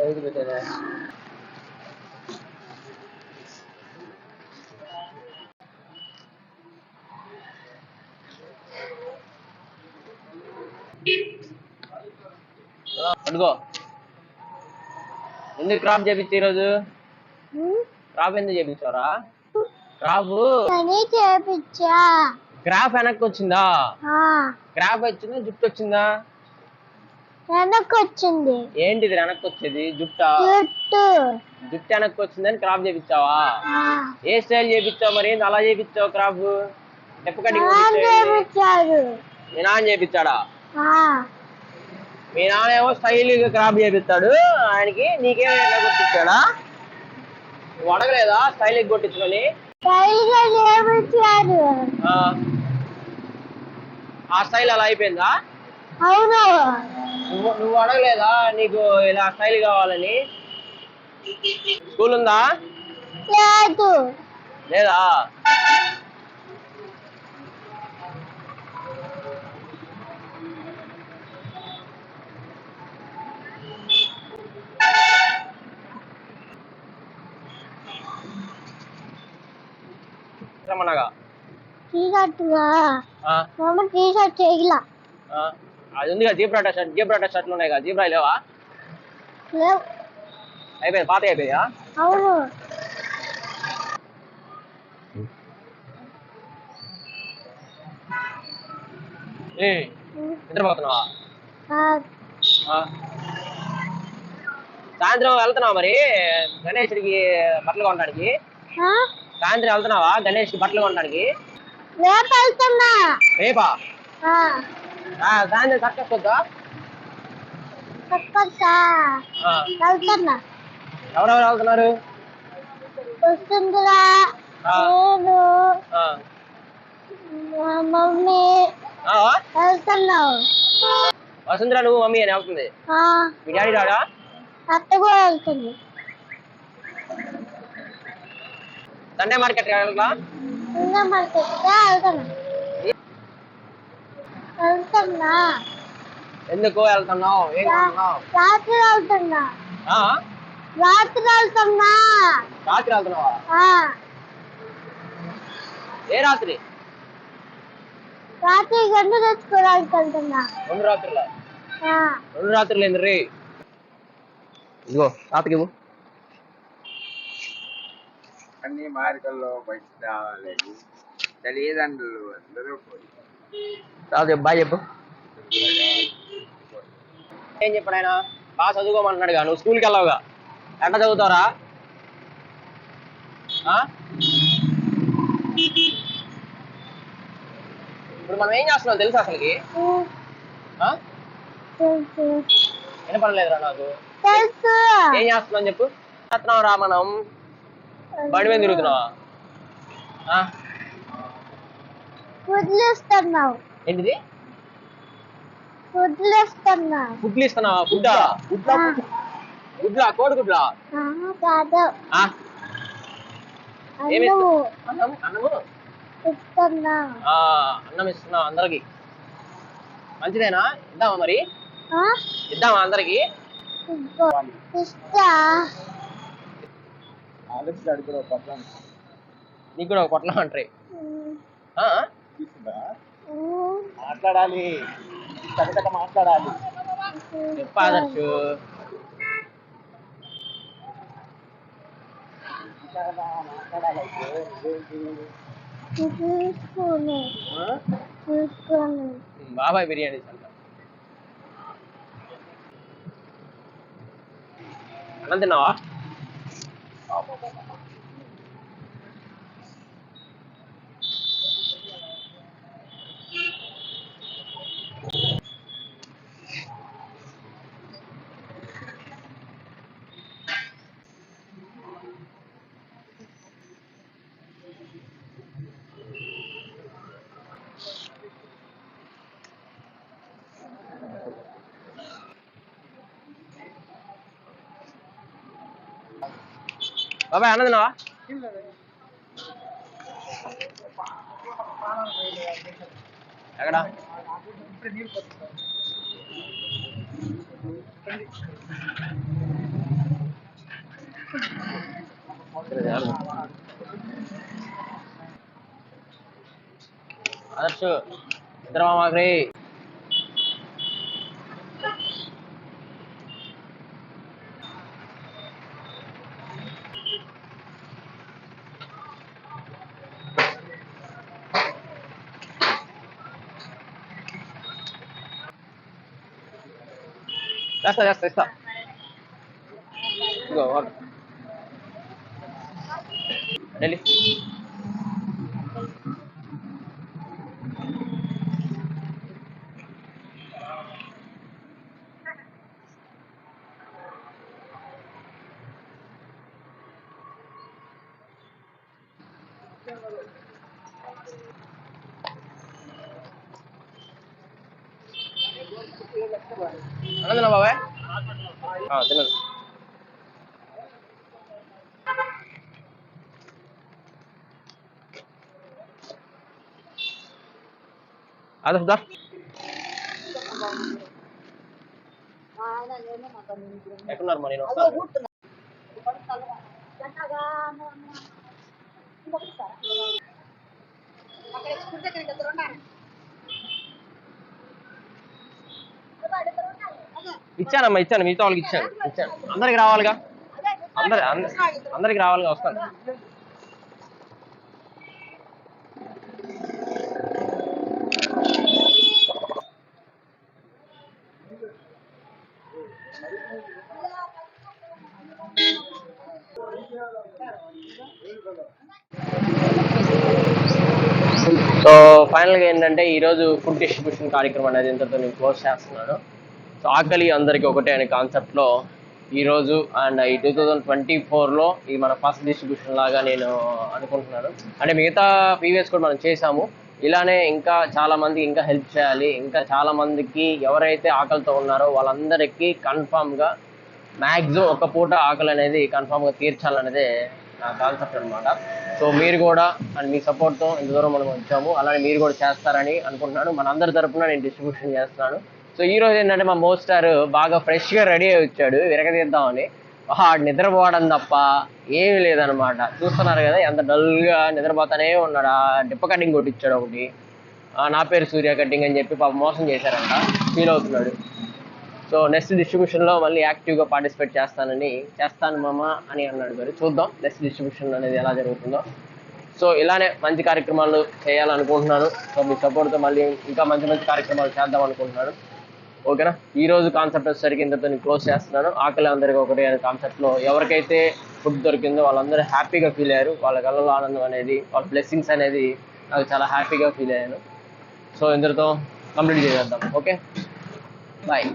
ఐదు పెట్టారా? అడుగో ఎందుకు క్రాప్ చేపించి ఈరోజు? క్రాప్ ఎందుకు చేపించారా? క్రాప్ వెనక్కి వచ్చిందా? క్రాప్ వచ్చిందా జుట్టు వచ్చిందా? వెనక్కి వచ్చింది. ఏంటిది వెనక్కి వచ్చేది? జుట్టు వెనక్కి వచ్చిందని క్రాప్ చేపించావా? ఏ స్టైల్ చేపించావు మరి? అలా చేపించావు క్రాప్? స్టెప్ కటింగ్ మీ నాన్న చేపించాడా? మీ నాన్న ఏమో స్టైల్ క్రాప్ చేపిస్తాడు ఆయనకి, నీకేమో కొట్టించాడా? నువ్వు అడగలేదా స్టైల్ కొట్టించుకొని? ఆ స్టైల్ అలా అయిపోయిందా? అవును. నువ్వు అడగలేదా నీకు ఇలా స్టైల్ కావాలని? స్కూల్ ఉందా? లేదా? రమణగా అది ఉంది కదా జీబ్రాటా షర్ట్లు ఉన్నాయి కదా, జీబ్రా లేవా? అయిపోయింది, పాత అయిపోయా? అవును. నిద్రపోతున్నావా? సాయంత్రం వెళ్తున్నావా మరి గణేష్కి బట్టలు కొనడానికి? సాయంత్రం వెళ్తున్నావా గణేష్కి బట్టలు కొనడానికి? రేపా? సాయంత్రం కట్టొద్దా? ఎవరెవరు వెళ్తున్నారు? వసుంధర నువ్వు మమ్మీ అని వెళ్తుంది. మీ డాడీ రాడా? అత్త కూడా వెళ్తుంది. సండే మార్కెట్ వెళ్తా? ఎందుకు వెళ్తున్నావు? ఏం కొంటున్నావు? రాత్రి వెళ్తున్నావా? ఏ రాత్రి? గంట తెచ్చుకోవడానికి వెళ్తున్నా. రెండు రాత్రులు ఏంది రే? ఇదిగో తాతకి అన్ని మార్గంలో బయట రావాలని తల్లిదండ్రులు అందరూ తాత బాయ్ చెప్పు. ఏం చెప్పాడు ఆయన? బాగా చదువుకోమన్నాడుగా, నువ్వు స్కూల్కి వెళ్ళావుగా, ఎట్లా చదువుతావురా? ఇప్పుడు మనం ఏం చేస్తున్నాం తెలుసా అసలుకి? వినపడలేదురా నాకు. ఏం చేస్తున్నాం చెప్పు. చేస్తున్నావు రా మనం? బండి మీద తిరుగుతున్నావా? ఏంటిది? గుడ్లు ఇస్తున్నావా? గుడ్లా? కోడి గుడ్లా? అన్నం ఇస్తున్నావు అందరికి? మంచిదేనా? ఇద్దామా మరి? ఇద్దామా అందరికి? నీకు కూడా ఒక పొట్లం అంటారు. మాట్లాడాలి, మాట్లాడాలి. చెప్పు ఆదర్శు. బాబాయ్ బిర్యానీ అంట. అన్నం తిన్నావా? బాబాయ్ అన్నం తిన్నావా? ఎక్కడ? ఆదర్శ్ ఇద్దరు మాగ్రీ చేస్తా ఇదిగో వాటర్ ఢిల్లీ అన్నదినా బాబాయ్ తినదు ఆదర్శ్ దా ఎక్కడున్నారు మరి నేను వస్తాను ఇచ్చానమ్మా ఇచ్చాను మిగతా వాళ్ళకి ఇచ్చాను అందరికి రావాలిగా అందరికి రావాలిగా వస్తాను సో ఫైనల్గా ఏంటంటే ఈరోజు ఫుడ్ డిస్ట్రిబ్యూషన్ కార్యక్రమం అనేది ఇంతతో నేను క్లోజ్ చేస్తున్నాను. సో ఆకలి అందరికీ ఒకటే అనే కాన్సెప్ట్లో ఈరోజు అండ్ ఈ 2024లో ఇది మన ఫస్ట్ డిస్ట్రిబ్యూషన్ లాగా నేను అనుకుంటున్నాను. అంటే మిగతా ప్రీవియస్ కూడా మనం చేసాము. ఇలానే ఇంకా చాలా మందికి ఇంకా హెల్ప్ చేయాలి, ఇంకా చాలా మందికి ఎవరైతే ఆకలితో ఉన్నారో వాళ్ళందరికీ కన్ఫామ్గా మ్యాక్సిమం ఒక పూట ఆకలి అనేది కన్ఫామ్గా తీర్చాలనేదే నా కాన్సెప్ట్ అనమాట. సో మీరు కూడా అండ్ మీ సపోర్ట్తో ఇంత దూరం మనం వచ్చాము, అలానే మీరు కూడా చేస్తారని అనుకుంటున్నాను. మన అందరి తరపున నేను డిస్ట్రిబ్యూషన్ చేస్తున్నాను. సో ఈ రోజు ఏంటంటే మా మోస్టార్ బాగా ఫ్రెష్గా రెడీ అయి వచ్చాడు విరగదీద్దామని. ఆడు నిద్రపోవడం తప్ప ఏమీ లేదనమాట. చూస్తున్నారు కదా ఎంత డల్గా నిద్రపోతానే ఉన్నాడు. డిప్ప కటింగ్ కొట్టించాడు ఒకటి, నా పేరు సూర్య కటింగ్ అని చెప్పి పాప మోసం చేశారంట, ఫీల్ అవుతున్నాడు. సో నెక్స్ట్ డిస్ట్రిబ్యూషన్లో మళ్ళీ యాక్టివ్గా పార్టిసిపేట్ చేస్తాను మామ అని అన్నాడు. మరి చూద్దాం నెక్స్ట్ డిస్ట్రిబ్యూషన్ అనేది ఎలా జరుగుతుందో. సో ఇలానే మంచి కార్యక్రమాలు చేయాలనుకుంటున్నాను. సో మీ సపోర్ట్తో మళ్ళీ ఇంకా మంచి మంచి కార్యక్రమాలు చేద్దాం అనుకుంటున్నాను. ఓకేనా, ఈరోజు కాన్సెప్ట్ వచ్చేసరికి ఇంతతో నేను క్లోజ్ చేస్తున్నాను. ఆకలి అందరికీ ఒకటి అనే కాన్సెప్ట్లో ఎవరికైతే ఫుడ్ దొరికిందో వాళ్ళందరూ హ్యాపీగా ఫీల్ అయ్యారు. వాళ్ళ కళ్ళలో ఆనందం అనేది, వాళ్ళ బ్లెస్సింగ్స్ అనేది నాకు చాలా హ్యాపీగా ఫీల్ అయ్యాను. సో ఇంతటితో కంప్లీట్ చేసేద్దాం. Okay, bye.